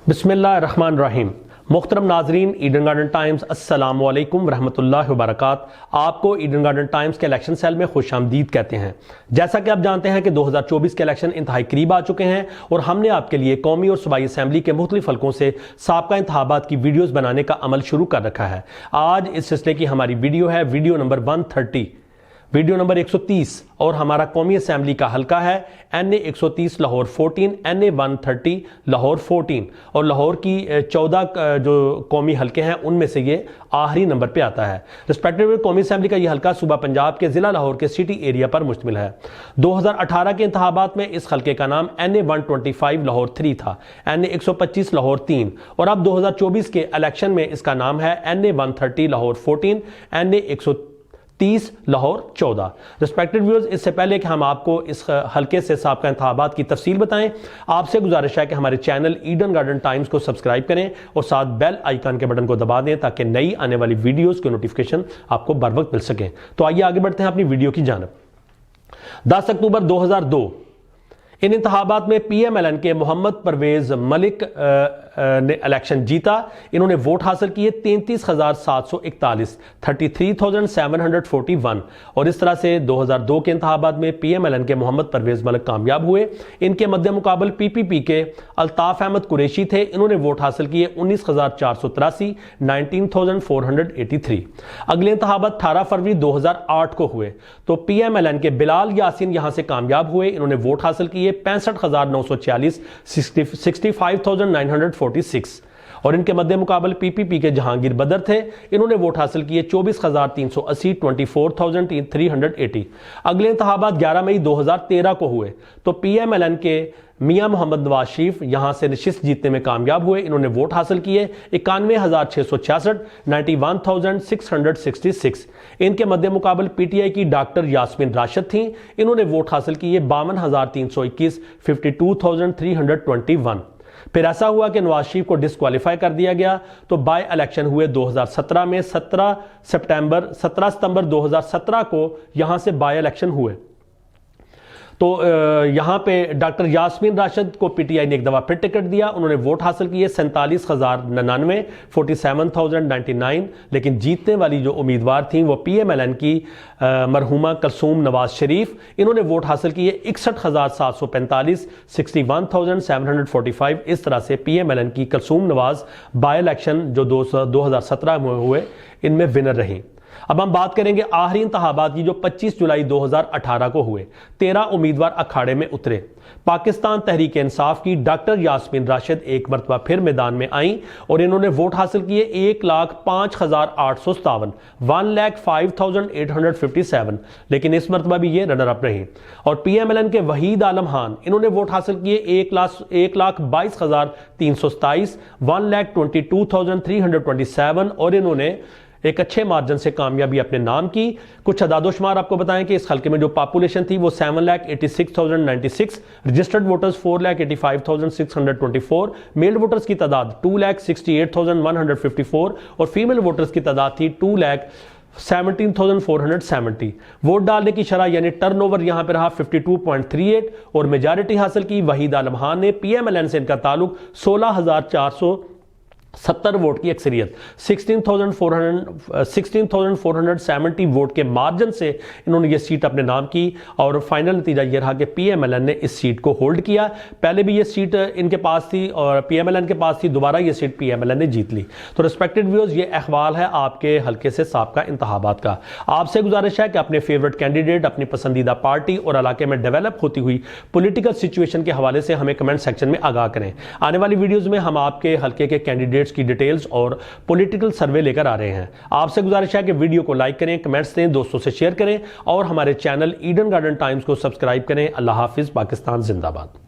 बिस्मिल्लाहिर्रहमानिर्रहीम। मुख्तरम नाजरीन, Eden garden times अस्सलाम वालेकुम रहमतुल्लाहि व बरकातहू। आपको ईडन गार्डन टाइम्स के इलेक्शन सेल में खुशामदीद कहते हैं। जैसा कि आप जानते हैं कि 2024 के इलेक्शन इंतहाई करीब आ चुके हैं और हमने आपके लिए कौमी और सूबाई असम्बली के मुख्तलिफ हल्कों से साबका इंतखाबात की वीडियोज़ बनाने का अमल शुरू कर रखा है। आज इस सिलसिले की हमारी वीडियो है वीडियो नंबर 130, वीडियो नंबर 130 और हमारा कौमी असम्बली का हल्का है NA 130 लाहौर 14, NA 130 लाहौर 14 और लाहौर की 14 जो कौमी हल्के हैं उनमें से ये आखिरी नंबर पे आता है। रिस्पेक्टिव कौमी असम्बली का ये हल्का सूबा पंजाब के ज़िला लाहौर के सिटी एरिया पर मुश्तमिल है। 2018 के इंतखाबात में इस हल्के का नाम NA 125 लाहौर 3 था, NA 125 लाहौर 3 और अब 2024 के इलेक्शन में इसका नाम है NA 130 Lahore 14, NA 130 Lahore 14। Respected viewers, इससे पहले कि हम आपको इस हल्के से साबका इंतखाबात की तफसील बताएं, आपसे गुजारिश है कि हमारे चैनल ईडन गार्डन टाइम्स को सब्सक्राइब करें और साथ बेल आइकन के बटन को दबा दें ताकि नई आने वाली वीडियोस की नोटिफिकेशन आपको बर वक्त मिल सकें। तो आइए आगे बढ़ते हैं अपनी वीडियो की जानब। 10 अक्टूबर 2002 इन इंतखाबात में PMLN के मोहम्मद परवेज मलिक ने इलेक्शन जीता। इन्होंने वोट हासिल किए 33,741, 33,741 और इस तरह से 2002 के इंतखाबात में PMLN के मोहम्मद परवेज मलिक कामयाब हुए। इनके मध्य मुकाबल PPP के अल्ताफ अहमद कुरैशी थे। इन्होंने वोट हासिल किए 19,483, 19,483। अगले इंतखाबात 18 फरवरी 2008 को हुए तो PMLN के बिलाल यासीन यहां से कामयाब हुए। इन्होंने वोट हासिल किए 65,940, 65,946 और इनके मध्य मुकाबल PPP के जहांगीर बदर थे। इन्होंने वोट हासिल किए 24,380, 24,380। अगले इंतखाबात 11 मई 2013 को हुए तो PMLN के मियां मोहम्मद नवाज शरीफ यहां से नशिस्त जीतने में कामयाब हुए। इन्होंने वोट हासिल किए 91,666, 91,666। इनके मध्य मुकाबल PTI की डॉक्टर यास्मीन राशिद थीं। इन्होंने वोट हासिल किए 52,321, 52,321। फिर ऐसा हुआ कि नवाज शरीफ को डिस्क्वालीफाई कर दिया गया तो बाय इलेक्शन हुए 2017 में। 17 सितंबर 2017 को यहां से बाय इलेक्शन हुए तो यहाँ पे डॉक्टर यास्मीन राशिद को PTI ने एक दफ़ा फिर टिकट दिया। उन्होंने वोट हासिल किए 47,099, 47,099, लेकिन जीतने वाली जो उम्मीदवार थी वो PMLN की मरहुमा कलसूम नवाज शरीफ। इन्होंने वोट हासिल किए 61,745, 61,745। इस तरह से PMLN की कलसूम नवाज बाय इलेक्शन जो 2017 में हुए इनमें विनर रही। अब हम बात करेंगे आखिरी इंतखाबात की जो 25 जुलाई 2018 को हुए। 13 उम्मीदवार अखाड़े में उतरे। पाकिस्तान तहरीक इंसाफ की डॉक्टर यास्मीन राशिद एक मरतबा फिर मैदान में आई और इन्होंने वोट हासिल किए 1,05,857, 1,05,857, लेकिन इस मरतबा भी ये रनर अप रही। और PMLN के वहीद आलम खान, इन्होंने वोट हासिल किए 1,22,327, 1,22,327 और इन्होंने एक अच्छे मार्जिन से कामयाबी अपने नाम की। कुछ अदादोशुमार आपको बताएं कि इस हल्के में जो पॉपुलेशन थी वो 7,86,096, रजिस्टर्ड वोटर्स 4,85,624, मेल वोटर्स की तादाद 2,68,154 और फीमेल वोटर्स की तादाद थी 2,17,470। वोट डालने की शरह यानी टर्नओवर यहां पर रहा 52.38 और मेजॉरिटी हासिल की वहीद आलम खान ने। PMLN से इनका ताल्लुक 16,470 वोट की अक्सरियत 16,470 वोट के मार्जिन से इन्होंने ये सीट अपने नाम की और फाइनल नतीजा ये रहा कि PMLN ने इस सीट को होल्ड किया। पहले भी ये सीट इनके पास थी और PMLN के पास थी, दोबारा ये सीट PMLN ने जीत ली। तो रिस्पेक्टेड व्यूअर्स, ये अहवाल है आपके हल्के से साबका इंतखाबात का। आपसे गुजारिश है कि अपने फेवरेट कैंडिडेट, अपनी पसंदीदा पार्टी और इलाके में डेवलप होती हुई पॉलिटिकल सिचुएशन के हवाले से हमें कमेंट सेक्शन में आगाह करें। आने वाली वीडियोज़ में हम आपके हल्के के कैंडिडेट की डिटेल्स और पॉलिटिकल सर्वे लेकर आ रहे हैं। आपसे गुजारिश है कि वीडियो को लाइक करें, कमेंट्स दें, दोस्तों से शेयर करें और हमारे चैनल ईडन गार्डन टाइम्स को सब्सक्राइब करें। अल्लाह हाफिज। पाकिस्तान जिंदाबाद।